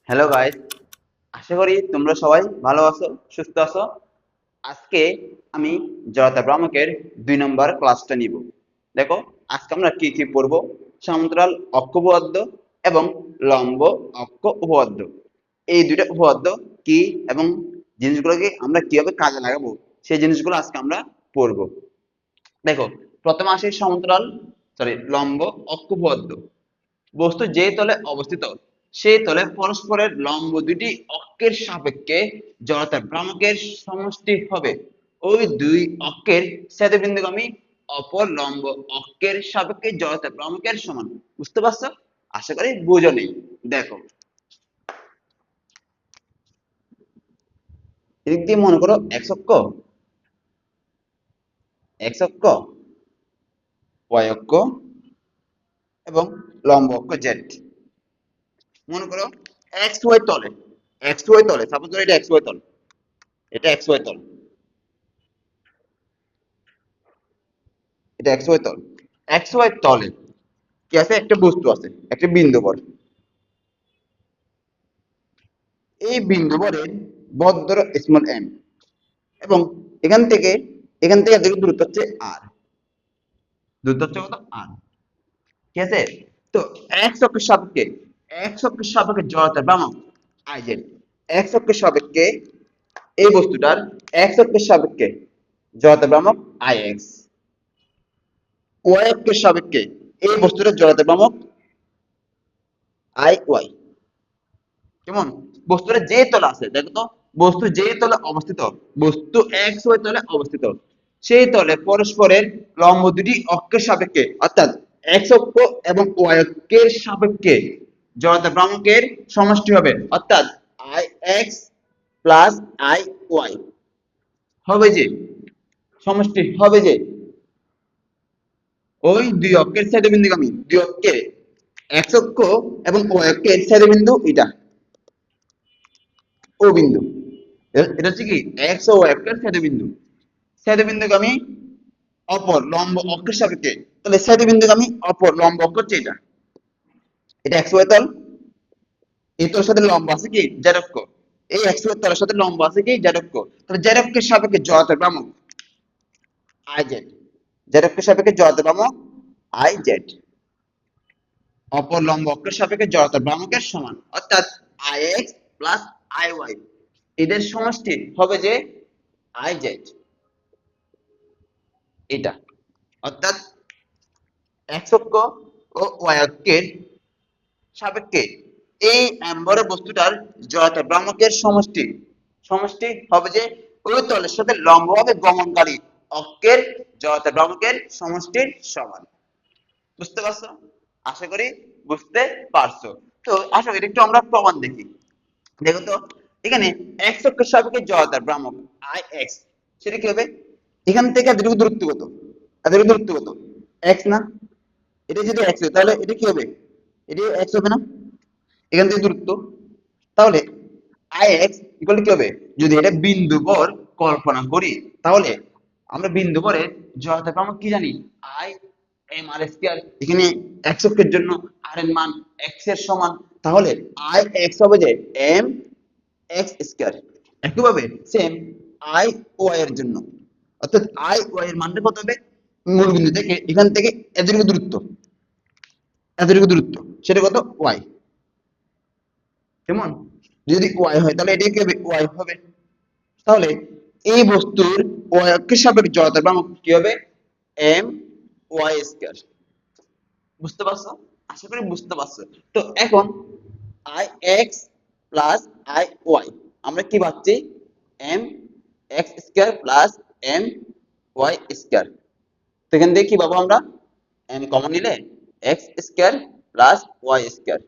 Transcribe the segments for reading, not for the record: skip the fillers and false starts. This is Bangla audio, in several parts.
হ্যালো গাইস, আশা করি তোমরা সবাই ভালো আছো, সুস্থ আছো। আজকে আমি জড়তা ভ্রামকের 2 নম্বর ক্লাসটা নিব। দেখো, আজকে আমরা কি কি পড়বো। সমান্তরাল অক্ষ উপপাদ্য এবং লম্ব অক্ষ উপপাদ্য, এই দুইটা উপপাদ্য কি এবং জিনিসগুলোকে আমরা কিভাবে কাজে লাগাবো, সেই জিনিসগুলো আজকে আমরা পড়বো। দেখো, প্রথমে আসি লম্ব অক্ষ উপপাদ্য। বস্তু যে তলে অবস্থিত সেই তলে পরস্পরের লম্ব দুটি অক্ষের সাপেক্ষে জড়তার ভ্রামকের সমষ্টি হবে ওই দুই অক্ষের ছেদবিন্দুগামী অপর লম্ব অক্ষের সাপেক্ষে জড়তার ভ্রামকের সমান। বুঝতে পারছো? আশা করি বুঝো নেই। দেখো, এদিক দিয়ে মনে করো এক্স অক্ষ, ওয়াই অক্ষ এবং লম্ব অক্ষ জেড। মনে করো এক্স ওয়াই তলে সাপোজ করো এটা এক্স ওয়াই তল, এটা এক্স ওয়াই তল, এটা এক্স ওয়াই তল। এক্স ওয়াই তলে কি আছে? একটা বস্তু আছে, একটা বিন্দু বর। এই বিন্দু বরের বদ ধরো স্মল এম, এবং এখান থেকে এদিকে দূরত্ব হচ্ছে আর। দূরত্ব হচ্ছে কত? আর। ঠিক আছে? তো এক্স অক্ষের সাপেক্ষে জড়তার ভ্রামক আই জেড। এক্স অক্ষের সাপেক্ষে এই বস্তুটার এক্স অক্ষের সাপেক্ষে জড়তার ভ্রামক আই এক্স। ওয়াই অক্ষের সাপেক্ষে এই বস্তুটার জড়তার ভ্রামক আই ওয়াই। কেমন? বস্তুটা যে তলে আছে, দেখো তো, বস্তু যে তলে অবস্থিত, বস্তু এক্স ওয়াই তলে অবস্থিত, সেই তলে পরস্পরের লম্ব দুটি অক্ষের সাপেক্ষে, অর্থাৎ এক্স অক্ষ এবং ওয়াই অক্ষের সাপেক্ষে জড়তা ভ্রামকের সমষ্টি হবে, অর্থাৎ I X plus I Y হবে যে, সমষ্টি হবে যে ওই দুই অক্ষের ছেদবিন্দুগামী দুই অক্ষের এক্স অক্ষ এবং ওয়াই অক্ষের ছেদবিন্দু এটা ও বিন্দু। এটা হচ্ছে কি এক্স ও ওয়াই অক্ষের ছেদবিন্দু। ছেদবিন্দুগামী অপর লম্ব অক্ষের সাপেক্ষে, তাহলে ছেদবিন্দুগামী অপর লম্ব অক্ষ হচ্ছে এটা। এটা এক্স ওয়াই তল, এই তলের সাথে লম্ব আছে কি জেড অক্ষ। এই এক্স ওয়াই তলের সাথে লম্ব আছে কি জেড অক্ষ। তাহলে জেড অক্ষের সাপেক্ষে জড়তার ভ্রামক আই জেড। জেড অক্ষের সাপেক্ষে জড়তার ভ্রামক আই জেড অপর লম্ব অক্ষের সাপেক্ষে জড়তার ভ্রামকের সমান, অর্থাৎ I X plus I Y, এদের সমষ্টি হবে যে আই জেড এটা। অর্থাৎ এক্স অক্ষ ও ওয়াই অক্ষের সাপেক্ষে এই এম্বরের বস্তুটার জড়তা ভ্রামকের সমষ্টি সমষ্টি হবে যে ওই তলের সাথে লম্বভাবে গমনকারী অক্ষের জড়তা ভ্রামকের সমষ্টির সমান। বুঝতে পারছো? আশা করি বুঝতে পারছো। তো আসো এটা একটু আমরা প্রমাণ দেখি। দেখো তো, এখানে এক্স অক্ষের সাপেক্ষে জড়তার ভ্রামক আই এক্স, সেটা কি হবে? এখান থেকে এতটুকু দূরত্ব কত? এতটুকু দূরত্ব কত? এক্স না? এটা যদি এক্স হয় তাহলে এটা কি হবে? এটা এক্স হবে না? এখান থেকে দূরত্ব, তাহলে আই এক্স ইকুয়াল কি হবে? যদি এটা বিন্দু বর কল্পনা করি, তাহলে আমরা বিন্দু বরের জড়তা ভ্রামক কি জানি? I M R square. এখানে এক্স অক্ষের জন্য আর এর মান এক্স এর সমান, তাহলে আই এক্স হবে যে এম এক্স স্কয়ার। একইভাবে সেম আই ওয়াই এর জন্য, অর্থাৎ আই ওয়াই এর মানটা কত হবে? মূল বিন্দু থেকে এখান থেকে এতটুকু দূরত্ব সেটা কত? ওয়াই। কেমন? যদি ওয়াই হয় তাহলে এটা কি হবে? ওয়াই হবে। তাহলে এই বস্তুর ওয়াই অক্ষের সাপেক্ষে জড়তার ভ্রামক কি হবে? M Y square. বুঝতে পারছো? আশা করি বুঝতে পারছো। তো এখন I X plus I Y আমরা কি পাচ্ছি? M X square plus M Y square. তো এখান থেকে কি পাবো আমরা? এম কমন নিলে X square plus Y square.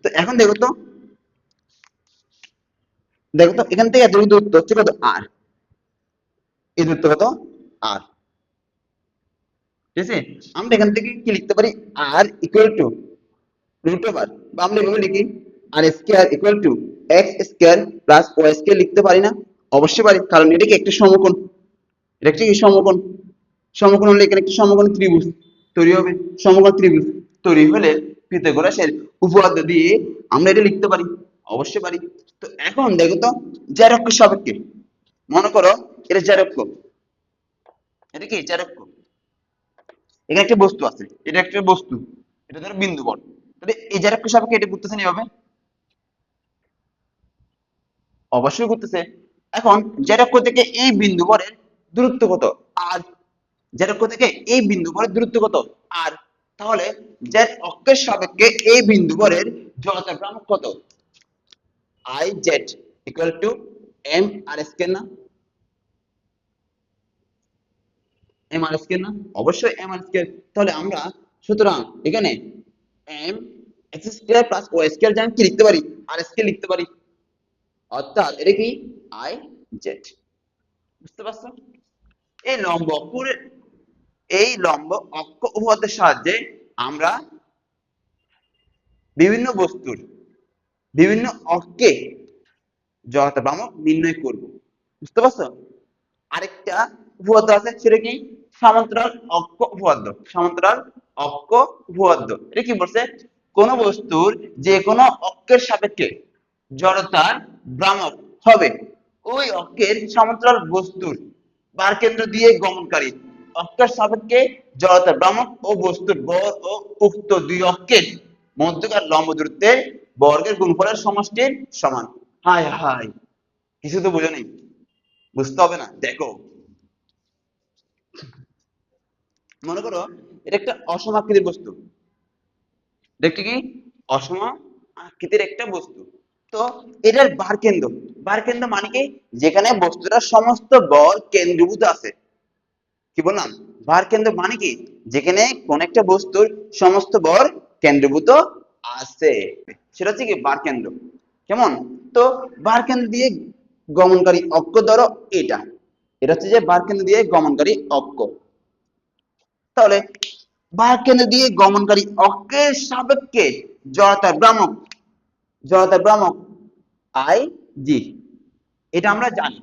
তো এখন দেখো তো এখান থেকে এতটুকু দূরত্ব হচ্ছে কত? আর। এই দূরত্ব কত? আর। ঠিক আছে? আমরা এখান থেকে কি লিখতে পারি? R equal to root over, বা আমরা এভাবে লিখি R square equal to X square plus Y square. লিখতে পারি না? অবশ্যই পারি, কারণ এটা কি একটা সমকোণ। এটা কি সমকোণ? সমকোণ হলে এখানে একটা সমকোণ ত্রিভুজ তৈরি হবে। সমকোণ ত্রিভুজ তৈরি হলে পিথাগোরাসের উপপাদ্য দিয়ে আমরা এটা লিখতে পারি, অবশ্যই পারি। তো এখন দেখো তো জ্যারক্য সাপেক্ষে, মনে করো এটা জ্যারক্য, এটা কি জ্যারক্য, এখানে একটা বস্তু আছে, এটা একটা বস্তু, এটা ধরো বিন্দু বল, তাহলে এই জ্যারক্য সাপেক্ষে এটা ঘুরতেছে না এভাবে, অবশ্যই ঘুরতেছে। এখন জ্যারক্য থেকে এই বিন্দু বলের দূরত্ব কত, আর জ্যারক্য থেকে এই বিন্দু বলের দূরত্ব কত, আর তাহলে জেড অক্ষের সাপেক্ষে এই বিন্দু বলের জড়তার ভ্রামক কত, I Z equal to M R square না, এম আর স্কয়ার না, অবশ্যই এম আর স্কয়ার। তাহলে আমরা সুতরাং এখানে M X square plus Y square জানি কি লিখতে পারি, আর স্কয়ার লিখতে পারি, অর্থাৎ এটা কি আই জেড। বুঝতে পারছো? এই লম্ব অক্ষের এই লম্ব অক্ষ উপপাদ্যের সাহায্যে আমরা বিভিন্ন বস্তুর বিভিন্ন অক্ষে জড়তা ভ্রামক নির্ণয় করব। বুঝতে পারছো? আরেকটা উপপাদ্য আছে, সেটা কি সমান্তরাল অক্ষ উপপাদ্য, সমান্তরাল অক্ষ উপপাদ্য। এটা কি বলছে, কোন বস্তুর যে কোনো অক্ষের সাপেক্ষে জড়তার ভ্রামক হবে ওই অক্ষের সমান্তরাল বস্তুর বারকেন্দ্র দিয়ে গমনকারী অক্ষের সাপেক্ষে জড়তার ভ্রামক ও বস্তুর ভর ও উক্ত দুই অক্ষের মধ্যকার লম্ব দূরত্বের বর্গের গুণফলের সমষ্টির সমান। হায় হায়, কিছু তো বোঝো নেই, বুঝতে হবে না, দেখো। মনে করো এটা একটা অসম আকৃতির বস্তু, দেখতে কি অসম আকৃতির একটা বস্তু। তো এটার বার কেন্দ্র মানে কি, যেখানে বস্তুটার সমস্ত বল কেন্দ্রীভূত আছে। কি বললাম, বার কেন্দ্র মানে কি, যেখানে কোন একটা বস্তুর সমস্ত বল কেন্দ্রীভূত আছে, সেটা হচ্ছে কি বার কেন্দ্র। কেমন? তো বার কেন্দ্র দিয়ে গমনকারী অক্ষ ধরো এটা, এটা হচ্ছে যে বার কেন্দ্র দিয়ে গমনকারী অক্ষ। তাহলে বার কেন্দ্র দিয়ে গমনকারী অক্ষের সাপেক্ষে জড়তার ভ্রামক, জড়তার ভ্রামক আই জি, এটা আমরা জানি।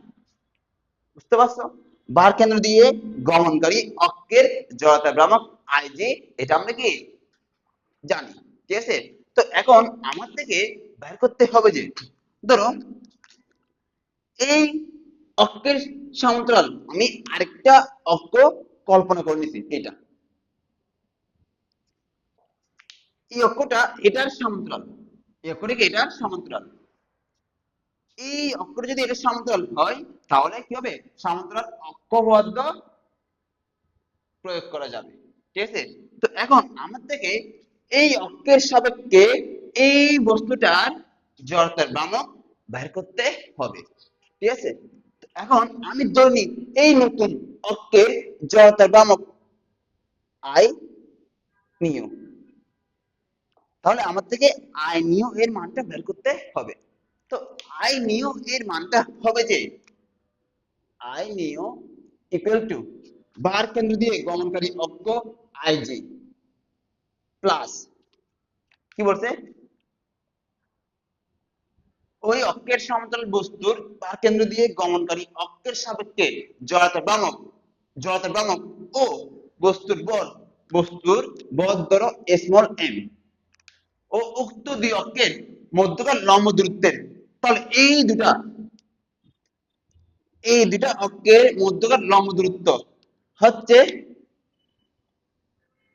বুঝতে পারছো? বার কেন্দ্র দিয়ে গমনকারী অক্ষের জড়তার ভ্রামক আই জি, এটা আমরা কি জানি। ঠিক আছে? তো এখন আমার থেকে বের করতে হবে যে, ধরো এই অক্ষের সমান্তরাল আমি আরেকটা অক্ষ কল্পনা করে নিছি, এটা এই অক্ষটা এটার সমান্তরাল, এই অক্ষটা কি এটার সমান্তরাল, এই অক্ষটা যদি এটার সমান্তরাল হয় তাহলে কি হবে, সমান্তরাল অক্ষ উপপাদ্য প্রয়োগ করা যাবে। ঠিক আছে? তো এখন আমার থেকে এই অক্ষের সাপেক্ষে এই বস্তুটার জড়তার ভ্রামক বের করতে হবে। ঠিক আছে? তো এখন আমি ধরি এই নতুন অক্ষের জড়তার ভ্রামক আই নিউ, তাহলে আমার থেকে আই নিউ এর মানটা বের করতে হবে। তো আই নিউ এর মানটা হবে যে আই নিউ ইকুয়াল টু বার কেন্দ্র দিয়ে গমনকারী অক্ষ আই জি প্লাস, কি বলছে, ওই অক্ষের সমান্তরাল বস্তুর বার কেন্দ্র দিয়ে গমনকারী অক্ষের সাপেক্ষে জড়তার ভ্রামক, জড়তার ভ্রামক ও বস্তুর বল, বস্তুর বল ধরো স্মল এম ও উক্ত দুই অক্ষের মধ্যকার লম্ব দূরত্বের, তাহলে এই দুটা অক্ষের মধ্যকার লম্ব দূরত্ব হচ্ছে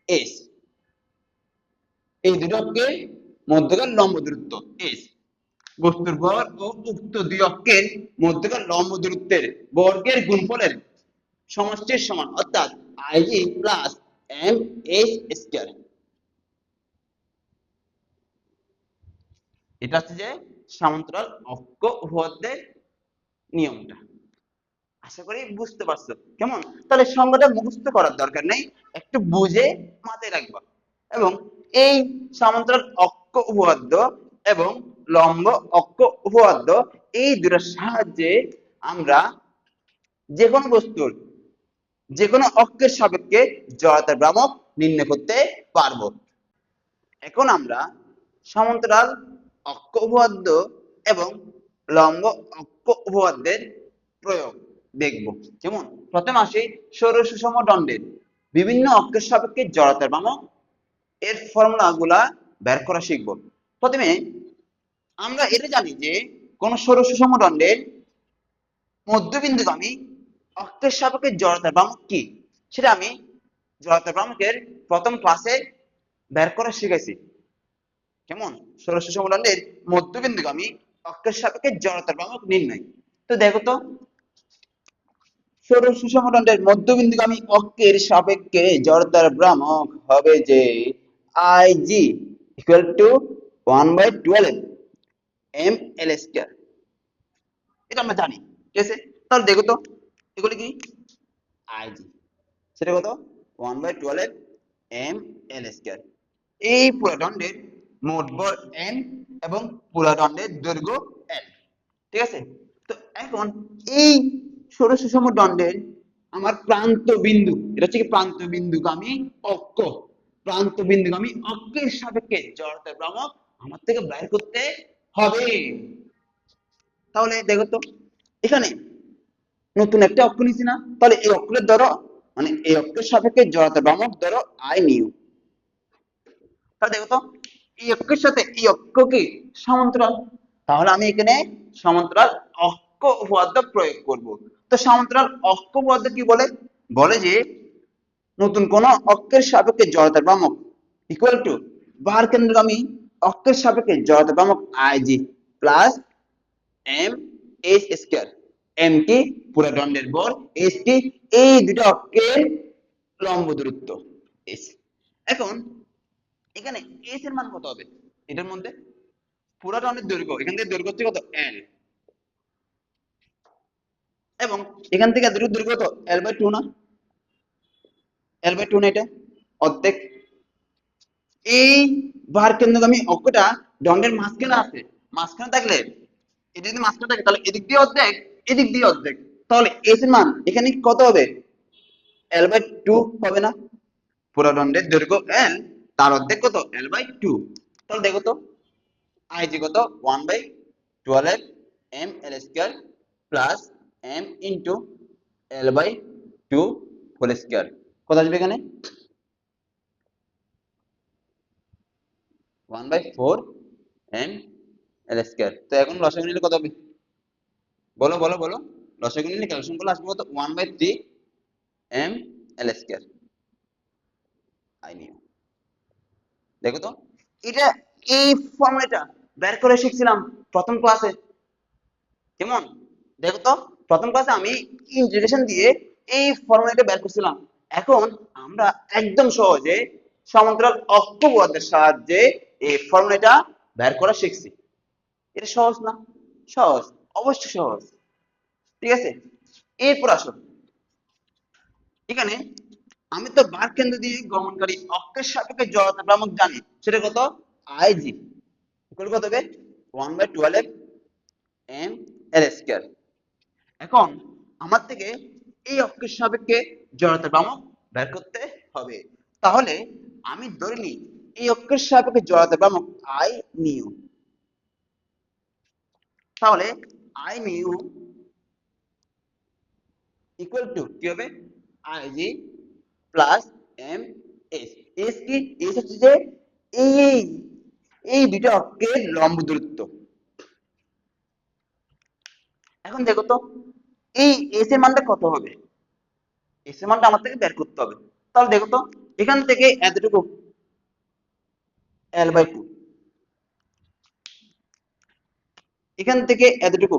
এস, এই দুটো অক্ষের মধ্যকার লম্ব দূরত্ব এস, বস্তুর ভর ও উক্ত দুই অক্ষের মধ্যকার লম্ব দূরত্বের বর্গের গুণফলের সমষ্টির সমান, অর্থাৎ I G plus M S square. এটা হচ্ছে যে সমান্তরাল অক্ষ উপপাদ্যের নিয়মটা। আশা করি বুঝতে পারছো। কেমন? তাহলে সংজ্ঞাটা মুখস্থ করার দরকার নেই, একটু বুঝে মাথায় রাখবা। এবং এই সমান্তরাল অক্ষ উপপাদ্য এবং লম্ব অক্ষ উপপাদ্য, এই দুটোর সাহায্যে আমরা যে কোনো বস্তুর যে কোনো অক্ষের সাপেক্ষে জড়তার ভ্রামক নির্ণয় করতে পারবো। এখন আমরা সমান্তরাল অক্ষ উপপাদ্য এবং লম্ব অক্ষ উপপাদ্যের প্রয়োগ দেখব। যেমন প্রথমে আসি সৌর সুষম দণ্ডের বিভিন্ন অক্ষের সাপেক্ষে জড়তার ভ্রামক এর ফর্মুলা গুলা বের করা শিখব। প্রথমে আমরা এটা জানি যে কোন সরল সুষম দণ্ডের মধ্যবিন্দুগামী অক্ষের সাপেক্ষে জড়তার ভ্রামক কি, সেটা আমি জড়তার ভ্রামকের প্রথম ক্লাসে বের করা শিখেছি। কেমন? সরল সুষম দণ্ডের মধ্যবিন্দুগামী অক্ষের সাপেক্ষে জড়তার ভ্রামক নির্ণয়। তো দেখো তো, সরল সুষম দণ্ডের মধ্যবিন্দুগামী অক্ষের সাপেক্ষে জড়তার ভ্রামক হবে যে I G equal to 1/12 M L square. এটা আমরা জানি, ঠিক আছে? তাহলে দেখো তো এগুলি কি, আইজি সেটা কত, 1/12 এম এল স্কয়ার। এই পুরো দণ্ডের মোট বল এম এবং পুরো দণ্ডের দৈর্ঘ্য এল, ঠিক আছে? তো এখন এই সরল সুষম দণ্ডের আমার প্রান্ত বিন্দু, এটা হচ্ছে কি প্রান্ত বিন্দুগামী অক্ষ, প্রান্ত বিন্দুগামী অক্ষের সাপেক্ষে জড়তার ভ্রামক আমার থেকে বের করতে হবে। তাহলে দেখো তো, এখানে নতুন একটা অক্ষ নিছি না, তাহলে এই অক্ষের ধরো, মানে এই অক্ষের সাপেক্ষে জড়তার ভ্রামক ধরো আই নিউ। তাহলে দেখো তো, এই অক্ষের সাথে এই অক্ষ কি সমান্তরাল, তাহলে আমি এখানে সমান্তরাল অক্ষ উপপাদ্য প্রয়োগ করব। তো সমান্তরাল অক্ষ উপপাদ্য কি বলে, বলে যে নতুন কোন অক্ষের সাপেক্ষে জড়তার ভ্রামক ইকুয়াল টু বাহুর কেন্দ্রগামী অক্ষের সাপেক্ষে জড়তার ভ্রামক I G plus M H square. M কি পুরো দণ্ডের বল, এইচ কি এই দুটো অক্ষের লম্ব দূরত্ব এইচ। এখন এখানে এইচ এর মান কত হবে এটার মধ্যে, পুরো দণ্ডের দৈর্ঘ্য, এখান থেকে দৈর্ঘ্য হচ্ছে কত এল, এবং এখান থেকে এতটুকু দৈর্ঘ্য কত L/2 না, L/2 না, এটা অর্ধেক। এই ভার কেন্দ্রগামী অক্ষটা দণ্ডের মাঝখানে আছে, মাঝখানে থাকলে এটা যদি মাঝখানে থাকে তাহলে এদিক দিয়ে অর্ধেক, এদিক দিয়ে অর্ধেক, তাহলে এস এর মান এখানে কত হবে, L/2 হবে না? পুরো দণ্ডের দৈর্ঘ্য L, তার অর্ধেক কত L/2। তাহলে দেখো তো আই জি কত 1/12 M L square plus M into L/2 whole square, কত আসবে এখানে 1/4 এম এল স্কয়ার। তো এখন লসাগু নিলে কত হবে, বলো বলো বলো, লসাগু নিলে ক্যালকুলেশন করলে আসবে কত 1/3 M L square I new. দেখো তো, এটা এই ফর্মুলাটা বের করে শিখছিলাম প্রথম ক্লাসে। কেমন? দেখো তো, প্রথম ক্লাসে আমি ইন্টিগ্রেশন দিয়ে এই ফর্মুলাটা বের করছিলাম। এখন আমরা একদম সহজে সমান্তরাল অক্ষ উপপাদ্যের সাহায্যে এই ফর্মুলাটা বের করা শিখছি। এটা সহজ না? সহজ, অবশ্যই সহজ, ঠিক আছে? এরপর আসো, এখানে আমি তো বার কেন্দ্র দিয়ে গমনকারী অক্ষের সাপেক্ষে জড়তা ভ্রামক জানি, সেটা কত আইজি ইকুয়াল কত হবে 1/12 এম এল স্কয়ার। এখন আমার থেকে এই অক্ষের সাপেক্ষে জড়তা ভ্রামক বের করতে হবে। তাহলে আমি ধরে নিই এই অক্ষের সাপেক্ষে জড়তা ভ্রামক আই নিউ। তাহলে আই নিউ ইকুয়াল টু কি হবে, I G plus M S. S কি, এস হচ্ছে যে এই এই দুটো অক্ষের লম্ব দূরত্ব। এখন দেখো তো এই এস এর মানটা কত হবে, এস এর মানটা আমার থেকে বের করতে হবে। তাহলে দেখো তো, এখান থেকে এতটুকু L/2, এখান থেকে এতটুকু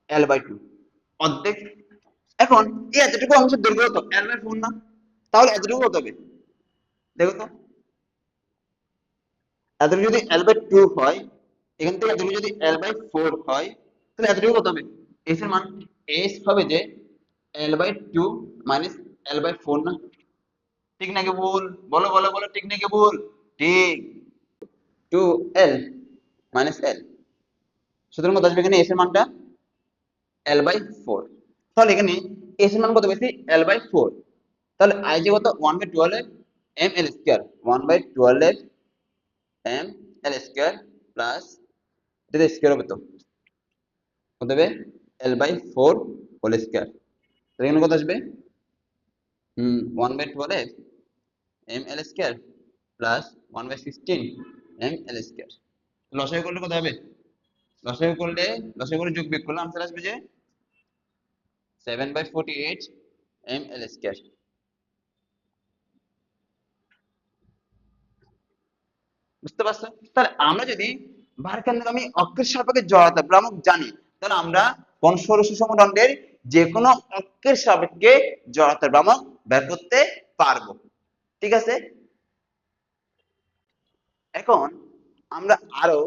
L/2 অর্ধেক। এখন এই এতটুকু অংশের দৈর্ঘ্য কত L/4 না, তাহলে এতটুকু কত হবে দেখো তো, এতটুকু যদি L/2 হয়, এখান থেকে এতটুকু যদি L/4 হয়, তাহলে এতটুকু কত হবে, এস এর মান এস হবে যে L/2 মাইনাস L/4 না, ঠিক নাকি ভুল, বলো বলো বলো, ঠিক নাকি ভুল? ঠিক, 2L মাইনাস L, সুতরাং কত আসবে এখানে এস এর মানটা L/4। তাহলে এখানে এস এর মান কত বেশি L/4, তাহলে আই যে কত 1/12 M L square, 1/12 M L square plus এটা স্কয়ার হবে তো কত হবে L/4 হোল স্কয়ার। তাহলে এখানে কত আসবে 1/12 M L square plus 1/16 M L square. লসাগু করলে কত হবে? লসাগু করলে যোগ বিয়োগ করলে আনসার আসবে যে 7/48 এম এল স্কয়ার। বুঝতে পারছো? তাহলে আমরা যদি ভারকেন্দ্রগামী অক্ষের সাপেক্ষে জড়তা ভ্রামক জানি, তাহলে আমরা কোন ষোড়শ সুষম দণ্ডের যে কোনো অক্ষের সাপেক্ষে জড়তা ভ্রামক বের করতে পারবো। ঠিক আছে? এখন আমরা আরো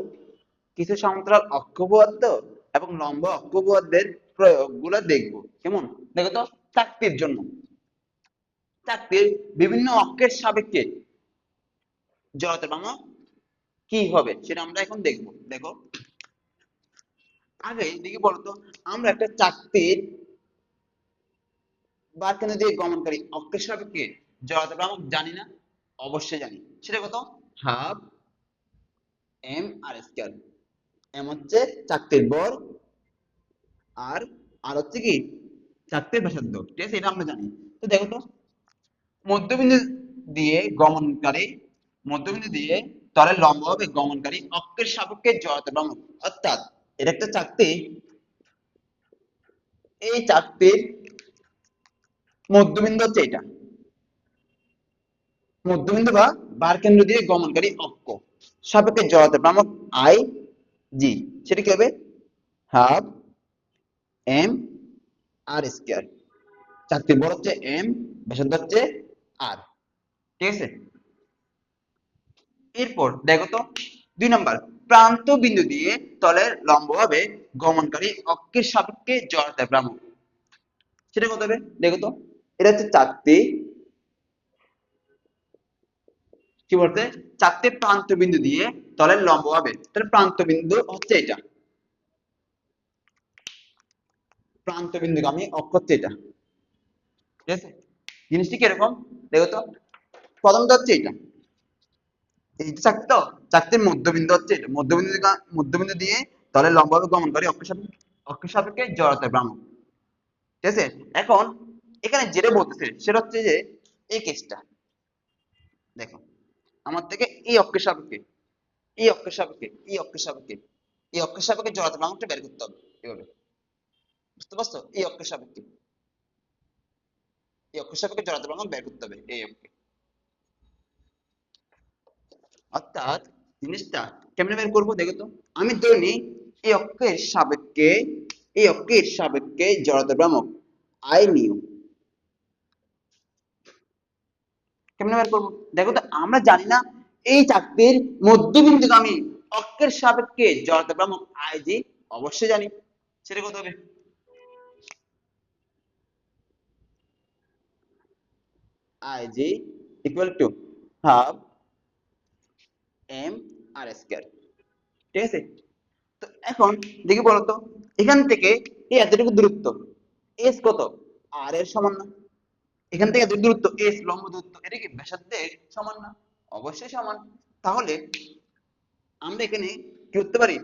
কিছু সমান্তরাল অক্ষপদার্থ এবং লম্ব অক্ষপদার্থের প্রয়োগগুলো দেখব। কেমন? দেখো তো, চাকতির জন্য চাকতির বিভিন্ন অক্ষের সাপেক্ষে জড়তা ভ্রামক কি হবে সেটা আমরা এখন দেখব। দেখো, আগে দেখি বলতো, আমরা একটা চাকতির বারকেন্দ্র দিয়ে গমনকারী অক্ষের সাপেক্ষে জড়তা ভ্রামক জানি না? অবশ্যই জানি। সেটা কত? Half M R square. M হচ্ছে চাকতির ভর, আর আর হচ্ছে কি চাকতির ব্যাসার্ধ। ঠিক আছে, এটা আমরা জানি। তো দেখো তো, মধ্যবিন্দু দিয়ে গমনকারী মধ্যবিন্দু দিয়ে তলের লম্বভাবে গমনকারী অক্ষের সাপেক্ষে জড়তা ভ্রামক, অর্থাৎ এটা একটা চাকতি। এই চাকতির মধ্যবিন্দু হচ্ছে এটা, মধ্যবিন্দু বা বারকেন্দ্র দিয়ে গমনকারী অক্ষ সাপেক্ষে জড়তা ভ্রামক আই জি, সেটা কি হবে? Half M R square. চাকতির বড় হচ্ছে এম, ব্যাসার্ধ হচ্ছে আর। ঠিক আছে, এরপর দেখো তো, 2 নম্বর, প্রান্ত বিন্দু দিয়ে তলের লম্বভাবে গমনকারী অক্ষের সাপেক্ষে জড়তা ভ্রামক, সেটা কত হবে? দেখো তো, এটা হচ্ছে চাকতি। কি বলতে? চারটে প্রান্ত বিন্দু দিয়ে তলের লম্বভাবে, তাহলে প্রান্ত বিন্দু হচ্ছে এটা, প্রান্ত বিন্দুগামী অক্ষ হচ্ছে এটা। ঠিক আছে, জিনিসটি কিরকম দেখো তো, প্রথমটা হচ্ছে এটা, এই চাকতি তো, চাকতির মধ্যবিন্দু হচ্ছে এটা, মধ্যবিন্দু দিয়ে তলের লম্বভাবে গমনকারী অক্ষের সাপেক্ষে জড়তা ভ্রামক। ঠিক আছে, এখন এখানে যেটা বলতেছে সেটা হচ্ছে যে এই কেসটা দেখো, আমার থেকে এই অক্ষের সাপেক্ষে, এই অক্ষের সাপেক্ষে, এই অক্ষের সাপেক্ষে, এই অক্ষের সাপেক্ষে জড়তা ভ্রামকটা বের করতে হবে এভাবে। বুঝতে পারছো? এই অক্ষের সাপেক্ষে, এই অক্ষের সাপেক্ষে জড়তা ভ্রামক বের করতে হবে এই অক্ষে। অর্থাৎ জিনিসটা কেমনে বের করবো দেখো তো, আমি ধরে নিই এই অক্ষের সাপেক্ষে, এই অক্ষের সাপেক্ষে জড়তা ভ্রামক আই নিউ। কেমনে বের করবো দেখো তো, আমরা জানি না এই চাকতির মধ্যবিন্দুগামী অক্ষের সাপেক্ষে জড়তা ভ্রামক আই জি? অবশ্যই জানি। সেটা কত হবে? I G equal to half M R square. ঠিক আছে, তো এখন দেখি বলতো, এখান থেকে এই এতটুকু দূরত্ব এস কত? আর এর সমান না? এখান থেকে এত দূরত্ব এস, লম্ব দূরত্ব, এটা কি ব্যাসার্ধের সমান না? অবশ্যই সমান। তাহলে আমরা এখানে কি করতে পারি?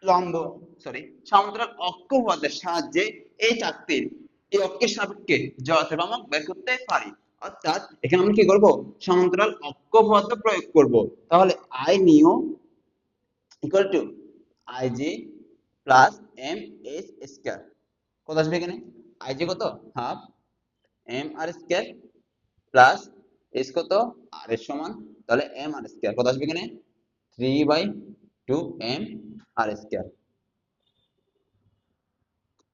লম্ব সরি সমান্তরাল অক্ষপথের সাহায্যে এই চাকতির এই অক্ষের সাপেক্ষে জড়তা ভ্রামক বের করতে পারি। অর্থাৎ এখানে আমরা কি করব? সমান্তরাল অক্ষপথ প্রয়োগ করব। তাহলে I new equal to I G plus M H square. কত আসবে এখানে? আই জি কত? Half M R square plus S কত? আর এর সমান, তাহলে এম আর স্কয়ার কত আসবে এখানে? 3/2 এম আর স্কয়ার।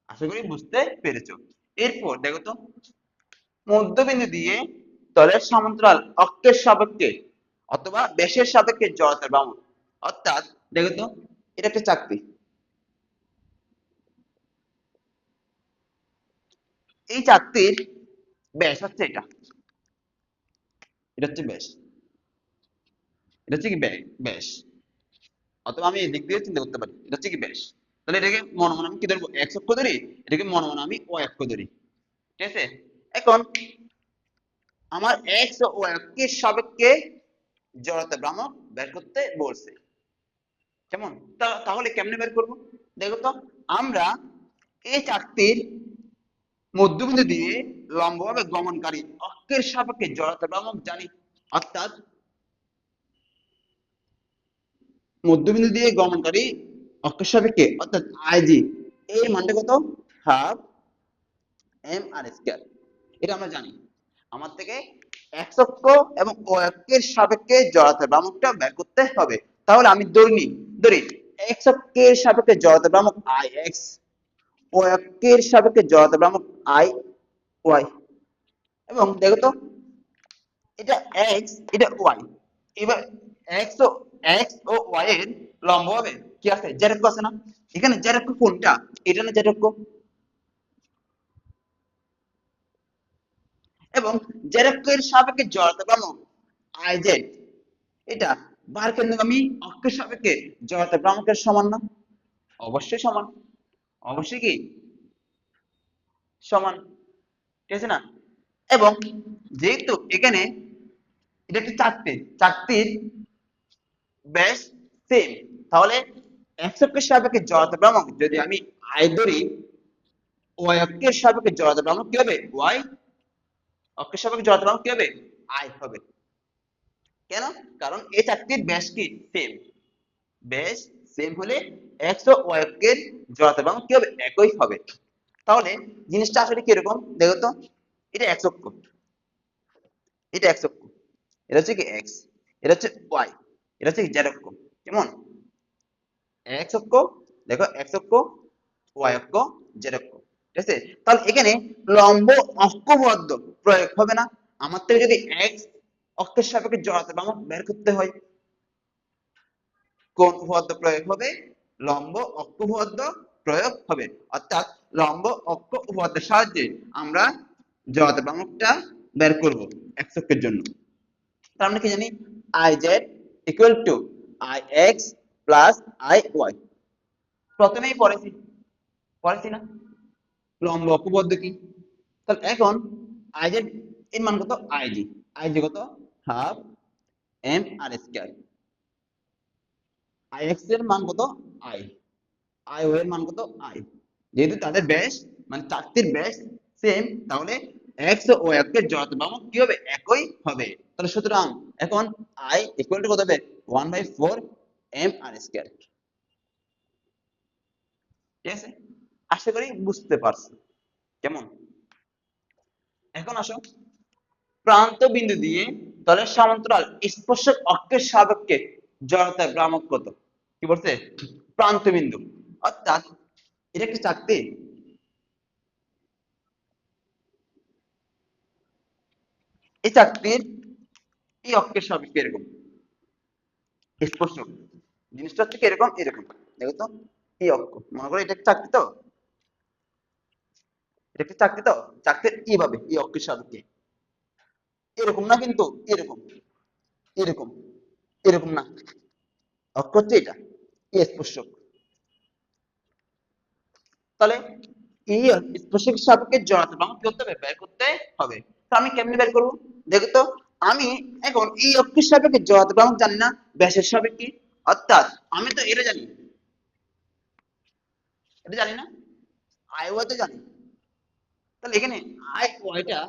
আশা করি বুঝতে পেরেছো। এরপর দেখো তো, মধ্যবিন্দু দিয়ে তলের সমান্তরাল অক্ষের সাপেক্ষে অথবা ব্যাসের সাপেক্ষে জড়তার ভ্রামক, অর্থাৎ দেখো তো, এটা একটা চাকতি, এই চাকতির ব্যাস হচ্ছে এটা, এটা হচ্ছে ব্যাস, এটা হচ্ছে কি ব্যাস, অথবা আমি এই দিক দিয়ে চিন্তা করতে পারি, এটা হচ্ছে কি ব্যাস। তাহলে এটাকে মনে মনে আমি কি ধরবো? এক্স অক্ষ ধরি, এটাকে মনে মনে আমি ওয়াই অক্ষ ধরি। ঠিক আছে, এখন আমার এক্স ও ওয়াই অক্ষের সাপেক্ষে জড়তা ভ্রামক বের করতে বলছে। কেমন? তাহলে কেমনে বের করব দেখো তো, আমরা এই চাকতির মধ্যবিন্দু দিয়ে লম্বভাবে গমনকারী অক্ষের সাপেক্ষে জড়তা ভ্রামক জানি। অর্থাৎ মধ্যবিন্দু দিয়ে গমনকারী অক্ষের সাপেক্ষে অর্থাৎ আইজি এর মানটা কত হাফ এম আর স্কয়ার। এটা আমরা জানি। আমার থেকে এক্স অক্ষ এবং ওয়াই অক্ষের সাপেক্ষে জড়তার ভ্রামকটা বের করতে হবে। তাহলে আমি ধরি এক্স অক্ষের সাপেক্ষে জড়তার ভ্রামক আই এক্স, ওয়াই অক্ষের সাপেক্ষে জড়তার ভ্রামক আই ওয়াই। এবং দেখো তো এটা এক্স এটা ওয়াই। এবার এক্স ও ওয়াই এর লম্ব হবে কি আছে জেড অক্ষ আছে না? এখানে জেড অক্ষ কোনটা? এটা না জেড অক্ষ। এবং জেড অক্ষের সাপেক্ষে জড়তা ভ্রামক আই জেড এটা বার কেন্দ্রগামী অক্ষের সাপেক্ষে জড়তা ভ্রামকের সমান না? অবশ্যই সমান। অবশ্যই কি সমান, ঠিক আছে না? এবং যেহেতু এখানে এটা একটা চাকতির ব্যাস সেম, তাহলে এক্স অক্ষের সাপেক্ষে জড়তা ভ্রামক যদি আমি আই ধরি, ওয়াই অক্ষের সাপেক্ষে জড়তা ভ্রামক কি হবে ওয়াই, অক্ষের সাপেক্ষে জড়তা ভ্রামক কি হবে আই হবে। কেন? কারণ এই চাকতির ব্যাস কি সেম। বেশ সেম হলে এক্স ও ওয়াই অক্ষের জড়তা ভ্রামক কি হবে একই হবে। তাহলে জিনিসটা আসলে কিরকম দেখো তো, এটা এক্স অক্ষ, এটা এক্স অক্ষ, এটা হচ্ছে কি এক্স, এটা হচ্ছে ওয়াই, এটা হচ্ছে জেড অক্ষ। কেমন? এক্স অক্ষ, দেখো এক্স অক্ষ, ওয়াই অক্ষ, জেড অক্ষ, ঠিক আছে? তাহলে এখানে লম্ব অক্ষবদ্ধ প্রয়োগ হবে না? আমার থেকে যদি এক্স অক্ষের সাপেক্ষে জড়তা ভ্রামক বের করতে হয়, কোন উপপাদ্য প্রয়োগ হবে? লম্ব অক্ষ উপপাদ্য প্রয়োগ হবে। অর্থাৎ লম্ব অক্ষ উপপাদ্যের সাহায্যে আমরা জড়তা ভ্রামকটা বের করব এক্স অক্ষের জন্য। তার আমরা কি জানি I Z equal to I X plus I Y. প্রথমেই পড়েছি না লম্ব অক্ষ উপপাদ্য কি? তাহলে এখন আই জেড এর মান কত আইজি, আইজি কত half M R square, I X এর মান কত আই, আই ও এর মান কত আই। যেহেতু তাদের ব্যাস মানে চাকতির ব্যাস সেম, তাহলে এক্স ও ওয়াই এর জড়তা ভ্রামক কি হবে একই হবে। তাহলে সুতরাং এখন আই ইকুয়াল টু কত হবে 1/4 এম আর স্কয়ার। ঠিক আছে? আশা করি বুঝতে পারছো। কেমন? এখন আসো প্রান্ত বিন্দু দিয়ে তলের সমান্তরাল স্পর্শক অক্ষের সাপেক্ষে জড়তার ভ্রামক কত? কি বলছে? প্রান্ত বিন্দু, অর্থাৎ এটা একটা চাকতি, এই চাকতির এই অক্ষের সাপেক্ষে এরকম স্পর্শক জিনিসটা হচ্ছে কি এরকম এরকম। দেখো তো এই অক্ষ মনে করো এটা একটা চাকতি তো, এটা একটা চাকতি তো, চাকতির এইভাবে এই অক্ষের সাপেক্ষে এরকম না, কিন্তু এরকম এরকম এরকম না, অক্ষ হচ্ছে এটা এই স্পর্শক। তাহলে এই স্পর্শকের সাপেক্ষে জড়তা ভ্রামক কি করতে হবে বের করতে হবে। তো আমি কেমনে বের করবো দেখো তো। আমি এখন এই অক্ষের সাপেক্ষে জড়তা ভ্রামক জানি না ব্যাসের সাপেক্ষে, অর্থাৎ আমি তো এটা জানি, এটা জানি না, আই ওয়াই তো জানি। তাহলে এখানে আই ওয়াইটা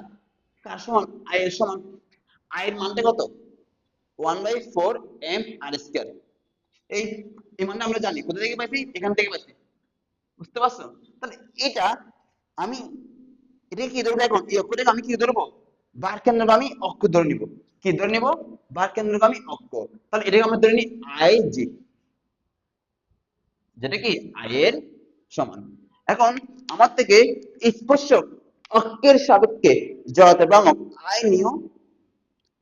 কার সমান আই এর সমান। আই এর মানটা কত 1/4 এম আর স্কয়ার। এই এই মানটা আমরা জানি কোথা থেকে পাইছি, এখান থেকে পাইছি। বুঝতে পারছো? তাহলে এটা আমি এটা কি ধরবো এখন এই অক্ষটাকে আমি কি ধরবো বার কেন্দ্রগামী অক্ষ ধরে নিব। কি ধরে নিব? বার কেন্দ্রগামী অক্ষ। তাহলে এটাকে আমরা ধরে নিই আই জি, যেটা কি আই এর সমান। এখন আমার থেকে স্পর্শক অক্ষের সাপেক্ষে জড়তা ভ্রামক আই নিউ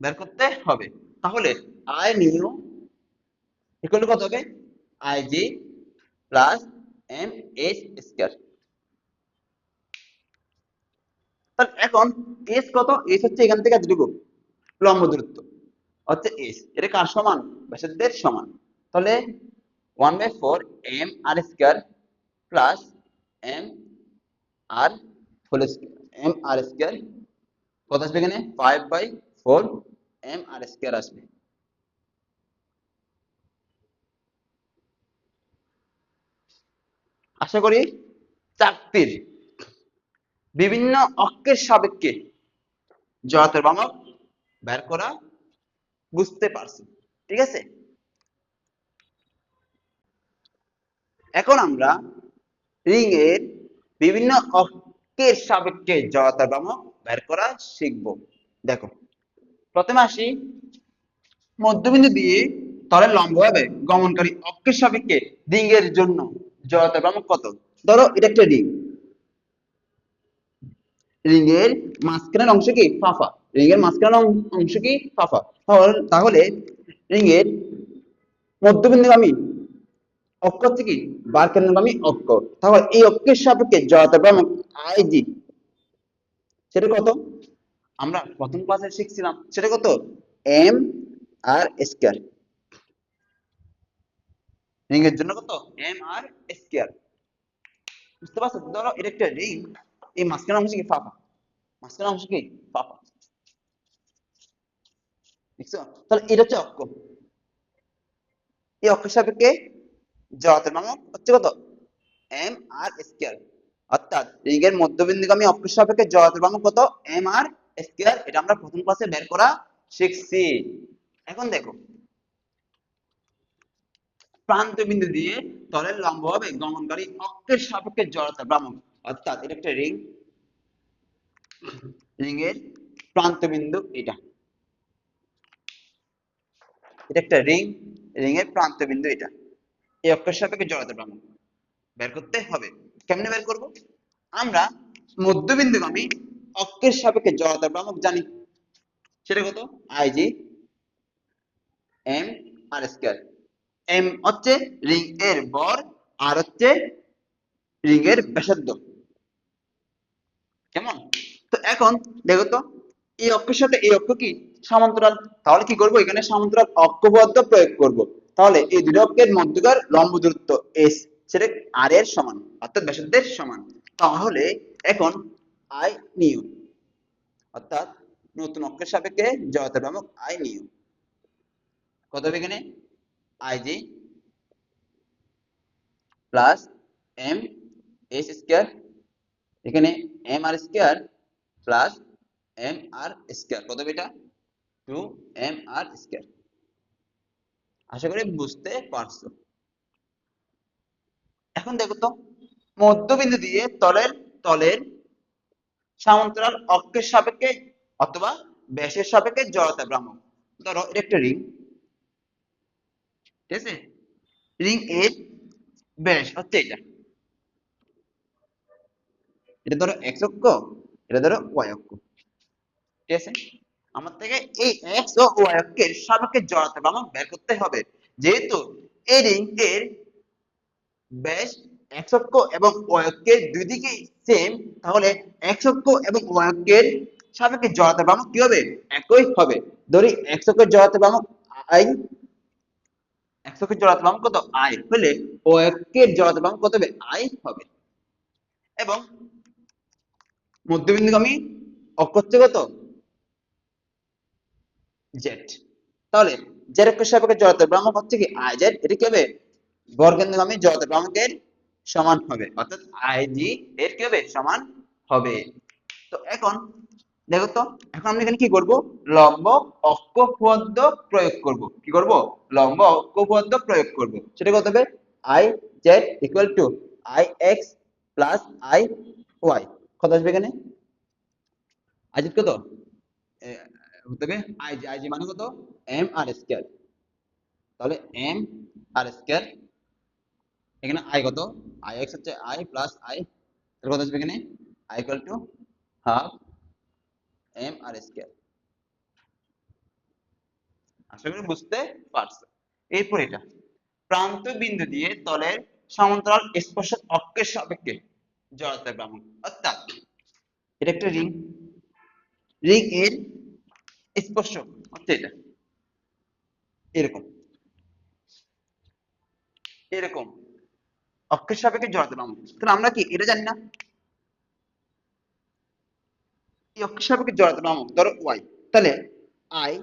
বের করতে হবে। তাহলে আই নিউ ইকুয়াল টু কত হবে I G plus M H square. তাহলে এখন এস কত? এস হচ্ছে এখান থেকে এতটুকু লম্ব দূরত্ব হচ্ছে এস, এটা কার সমান ব্যাসার্ধের সমান। তাহলে 1/4 M R square plus M আর whole square, M R square কত আসবে এখানে 5/4 এম আর স্কয়ার আসবে। আশা করি চাকতির বিভিন্ন অক্ষের সাপেক্ষে জড়তার ভ্রামক বের করা বুঝতে পারছি। ঠিক আছে? এখন আমরা রিং এর বিভিন্ন অক্ষের সাপেক্ষে জড়তার ভ্রামক বের করা শিখব। দেখো, প্রথমে আসি, মধ্যবিন্দু দিয়ে তলের লম্বভাবে গমনকারী অক্ষের সাপেক্ষে রিং এর জন্য জড়তার ভ্রামক কত? ধরো এটা একটা রিং, রিং এর মাঝখানের অংশ কি ফাঁপা, রিং এর মাঝখানের অংশ কি ফাঁপা, তাহলে রিং এর মধ্যবিন্দুগামী অক্ষ হচ্ছে কি বার কেন্দ্রগামী অক্ষ, তাহলে এই অক্ষের সাপেক্ষে জড়তার ভ্রামক আইজি, সেটা কত? আমরা প্রথম ক্লাসে শিখছিলাম, সেটা কত? M R square. রিং এর জন্য কত? M R square. বুঝতে পারছো? ধরো এটা একটা রিং, এই মাঝখানের অংশ কি ফাঁপা, মাঝখানের অংশ কি ফাঁপা, দেখছো? তাহলে এটা হচ্ছে অক্ষ, এই অক্ষের সাপেক্ষে জড়তার ভ্রামক হচ্ছে কত? M R square. অর্থাৎ রিং এর মধ্যবিন্দুগামী অক্ষের সাপেক্ষে জড়তার ভ্রামক কত? M R square. এটা আমরা প্রথম ক্লাসে বের করা শিখছি। এখন দেখো, প্রান্ত বিন্দু দিয়ে তলের লম্বভাবে গমনকারী অক্ষের সাপেক্ষে জড়তার ভ্রামক, অর্থাৎ এটা একটা রিং, রিং এর প্রান্ত বিন্দু এটা, এটা একটা রিং, রিং এর প্রান্ত বিন্দু এটা, এই অক্ষের সাপেক্ষে জড়তার ভ্রামক বের করতে হবে। কেমনে বের করব? আমরা মধ্যবিন্দুগামী অক্ষের সাপেক্ষে জড়তার ভ্রামক জানি, সেটা কত? IG M R square. M হচ্ছে রিং এর ভর, আর হচ্ছে রিং এর ব্যাসার্ধ। কেমন? তো এখন দেখো তো, এই অক্ষের সাথে এই অক্ষ কি সমান্তরাল, তাহলে কি করব? এখানে সমান্তরাল অক্ষবদ্ধ প্রয়োগ করব। তাহলে এই দুটো অক্ষের মধ্যকার লম্ব দূরত্ব এস, সেটা আর এর সমান, অর্থাৎ ব্যাসার্ধের সমান। তাহলে এখন আই নিউ, অর্থাৎ নতুন অক্ষের সাপেক্ষে জড়তার ভ্রামক আই নিউ কত হবে? এখানে I G plus M S square, এখানে M R square plus M R square, কত হবে এটা? 2 এম আর স্কয়ার। আশা করি বুঝতে পারছো। এখন দেখো তো, মধ্যবিন্দু দিয়ে তলের তলের সমান্তরাল অক্ষের সাপেক্ষে অথবা ব্যাসের সাপেক্ষে জড়তা ভ্রামক। ধরো এটা একটা রিং, ঠিক আছে? রিং এর ব্যাস হচ্ছে এটা, এটা ধরো এক্স অক্ষ, এটা ধরো ওয়াই অক্ষ, ঠিক আছে? আমার থেকে এই এক্স ও ওয়াই অক্ষের সাপেক্ষে জড়তা ভ্রামক বের করতে হবে। যেহেতু এই রিং এর ব্যাস এক্স অক্ষ এবং ওয়াই অক্ষের দুই দিকেই সেম, তাহলে এক্স অক্ষ এবং ওয়াই অক্ষের সাপেক্ষে জড়তা ভ্রামক কি হবে? একই হবে। ধরি এক্স অক্ষের জড়তা ভ্রামক আই, এক্স অক্ষের জড়তা ভ্রামক কত? আই হলে ওয়াই অক্ষের জড়তা ভ্রামক কত হবে? আই হবে। এবং মধ্যবিন্দুগামী অক্ষ হচ্ছে কত? জেড। তাহলে জেড অক্ষের সাপেক্ষে জড়তার ভ্রামক হচ্ছে কি আই জেড, এটা কি হবে? বর্গেন্দ্রগামী জড়তার ভ্রামকের সমান হবে, অর্থাৎ আই জি এর কি হবে? সমান হবে। তো এখন দেখো তো, এখন আমরা এখানে কি করব? লম্ব অক্ষপথ প্রয়োগ করব। কি করব? লম্ব অক্ষপথ প্রয়োগ করব। সেটা কত হবে? I Z equal to I X plus I Y. কত আসবে এখানে? আই জেড কত? এ, হতে হবে আই জি মানে কত? M R square. তাহলে এম আর স্কয়ার, এখানে আই কত? আই এক্স হচ্ছে আই প্লাস আই, তাহলে কত আসবে এখানে? I equal to half M R square. আশা করি বুঝতে পারছো। এরপর এটা, প্রান্ত বিন্দু দিয়ে তলের সমান্তরাল স্পর্শক অক্ষের সাপেক্ষে জড়তার ভ্রামক, অর্থাৎ এটা একটা রিং, রিং এর স্পর্শক হচ্ছে এটা, এরকম এরকম অক্ষের সাপেক্ষে জড়তার ভ্রামক। তাহলে আমরা কি এটা জানি না? এই অক্ষের সাপেক্ষে জড়তার ভ্রামক ধরো ওয়াই, তাহলে আই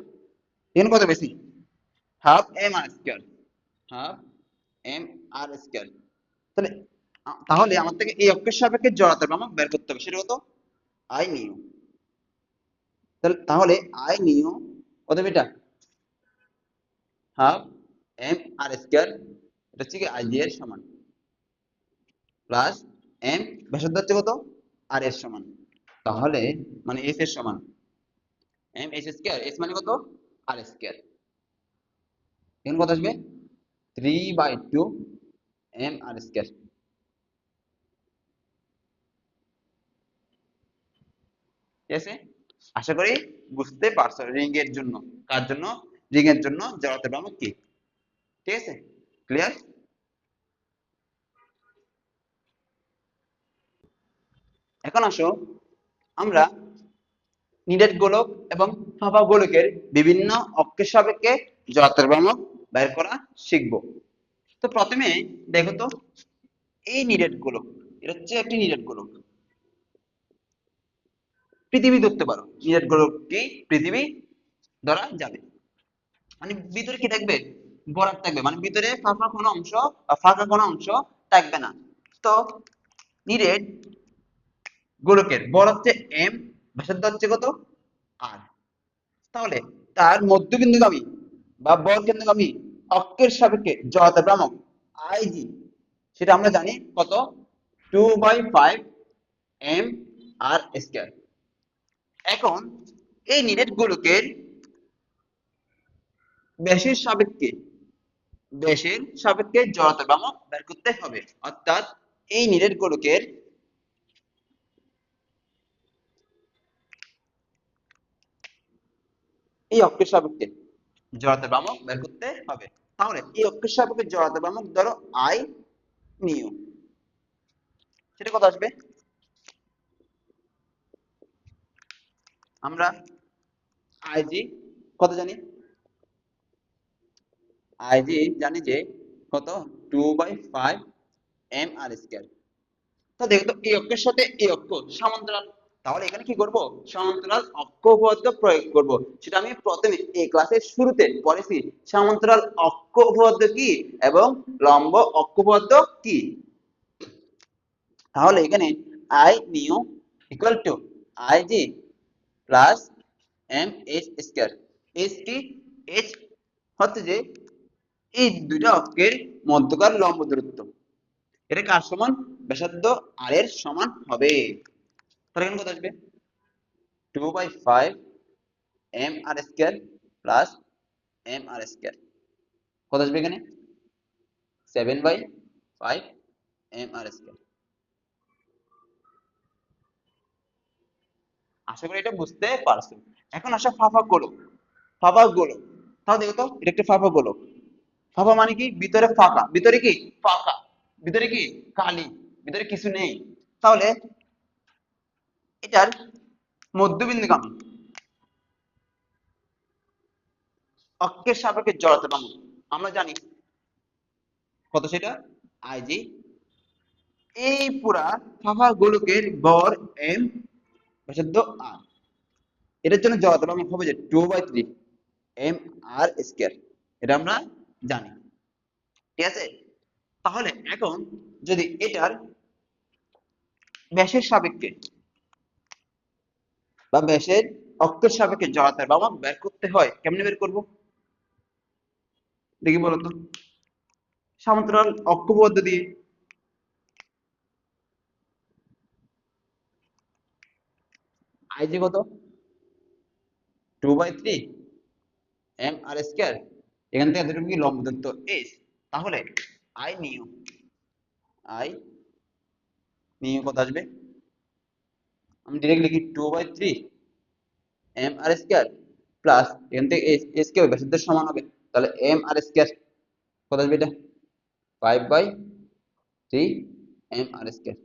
এখানে কত বেশি? Half M R square, half M R square. তাহলে তাহলে আমার থেকে এই অক্ষের সাপেক্ষে জড়তার ভ্রামক বের করতে হবে, সেটা কত? I new. তাহলে আই নিউ কত বেটা? হাফ এম আর স্কয়ার, এটা হচ্ছে কি আই জি এর সমান। প্লাস এম, ব্যাসার্ধ হচ্ছে কত আর এর সমান, তাহলে মানে এস এর সমান এম এস স্কয়ার, এস মানে কত আর স্কয়ার, এখানে কত আসবে 3/2 এম আর স্কয়ার। ঠিক আছে, আশা করি বুঝতে পারছো রিং এর জন্য, কার জন্য, রিং এর জন্য জড়তার ভ্রামক কি। ঠিক আছে, ক্লিয়ার। এখন আসো আমরা নিরেট গোলক এবং ফাঁপা গোলকের বিভিন্ন অক্ষের সাপেক্ষে জড়তার ভ্রামক বের করা শিখব। তো প্রথমে দেখো তো, এই নিরেট গোলক, এটা হচ্ছে একটি নিরেট গোলক, পৃথিবী ধরতে পারো, নিরেট গোলক কি পৃথিবী ধরা যাবে, মানে ভিতরে কি থাকবে বরফ থাকবে, মানে ভিতরে ফাঁকা কোনো অংশ বা ফাঁকা কোনো অংশ থাকবে না। তো নিরেট গোলকের বল হচ্ছে এম, ব্যাসার্ধ হচ্ছে কত আর, তাহলে তার মধ্যবিন্দুগামী বা বল কেন্দ্রগামী অক্ষের সাপেক্ষে জড়তা ভ্রামক আইজি, সেটা আমরা জানি কত 2/5 এম আর স্কয়ার। এখন এই নিরেট গোলকের ব্যাসের সাপেক্ষে, ব্যাসের সাপেক্ষে জড়তা ভ্রামক বের করতে হবে, অর্থাৎ এই নিরেট গোলকের এই অক্ষের সাপেক্ষে জড়তা ভ্রামক বের করতে হবে। তাহলে এই অক্ষের সাপেক্ষে জড়তা ভ্রামক ধরো আই নিউ, সেটা কত আসবে, আমরা আইজি কত জানি, আইজি জানি যে কত 2/5 এম আর স্কয়ার। তো দেখো তো এই অক্ষের সাথে এই অক্ষ সমান্তরাল, তাহলে এখানে কি করব সমান্তরাল অক্ষ উপপাদ্য প্রয়োগ করব, সেটা আমি প্রথমে এই ক্লাসের শুরুতে পড়েছি, সমান্তরাল অক্ষ উপপাদ্য কি এবং লম্ব অক্ষ উপপাদ্য কি। তাহলে এখানে I new equal to I G plus M H square, H কি এইচ হচ্ছে যে এই দুইটা অক্ষের মধ্যকার লম্ব দূরত্ব, এটা কার সমান ব্যাসার্ধ আর এর সমান হবে। তাহলে এখানে কত আসবে 2/5 M R square plus M R square, কত আসবে এখানে 7/5 এম আর স্কয়ার। আশা করি এটা বুঝতে পারছো। এখন আসা ফাঁপা গোলক, ফাঁপা গোলক, তাহলে দেখো তো এটা একটা ফাঁপা গোলক, ফাঁপা মানে কি ভিতরে ফাঁকা, ভিতরে কি ফাঁকা, ভিতরে কি খালি, ভিতরে কিছু নেই। তাহলে এটার মধ্যবিন্দুগামী অক্ষের সাপেক্ষে জড়তা ভ্রামক আমরা জানি কত, সেটা আইজি, এই পুরা ফাঁপা গোলকের ভর এম, ব্যাসার্ধ আর, এটার জন্য জড়তা ভ্রামক হবে যে 2/3 এম আর স্কয়ার, এটা আমরা জানি। ঠিক আছে, তাহলে এখন যদি এটার ব্যাসের সাপেক্ষে বা ব্যাসের অক্ষের সাপেক্ষে জড়তার ভ্রামক বের করতে হয়, কেমনে বের করব দেখি বলতো, সমান্তরাল অক্ষ উপপাদ্য দিয়ে। আইজি কত 2/3 এম আর স্কয়ার, এখান থেকে এতটুকু কি লম্ব দূরত্ব এইচ, তাহলে আই নিউ, আই নিউ কত আসবে, আমি ডিরেক্ট লিখি 2/3 এম আর স্কয়ার প্লাস এখান থেকে এস কে ব্যাসার্ধের সমান হবে, তাহলে এম আর স্কয়ার কত আসবে এটা 5/3 এম আর স্কয়ার।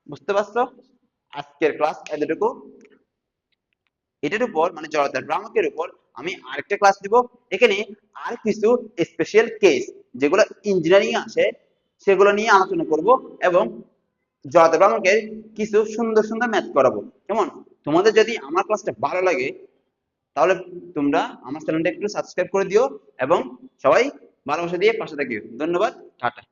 বুঝতে পারছো, আজকের ক্লাস এতটুকু। এটার উপর মানে জড়তার ভ্রামকের উপর আমি আরেকটা ক্লাস দিব, এখানে আর কিছু স্পেশাল কেস যেগুলো ইঞ্জিনিয়ারিং আসে সেগুলো নিয়ে আলোচনা করব, এবং জড়তা ভ্রামকের কিছু সুন্দর সুন্দর ম্যাথ করাবো। কেমন, তোমাদের যদি আমার ক্লাসটা ভালো লাগে তাহলে তোমরা আমার চ্যানেলটা একটু সাবস্ক্রাইব করে দিও এবং সবাই ভালোবাসা দিয়ে পাশে থাকিও। ধন্যবাদ, টাটা।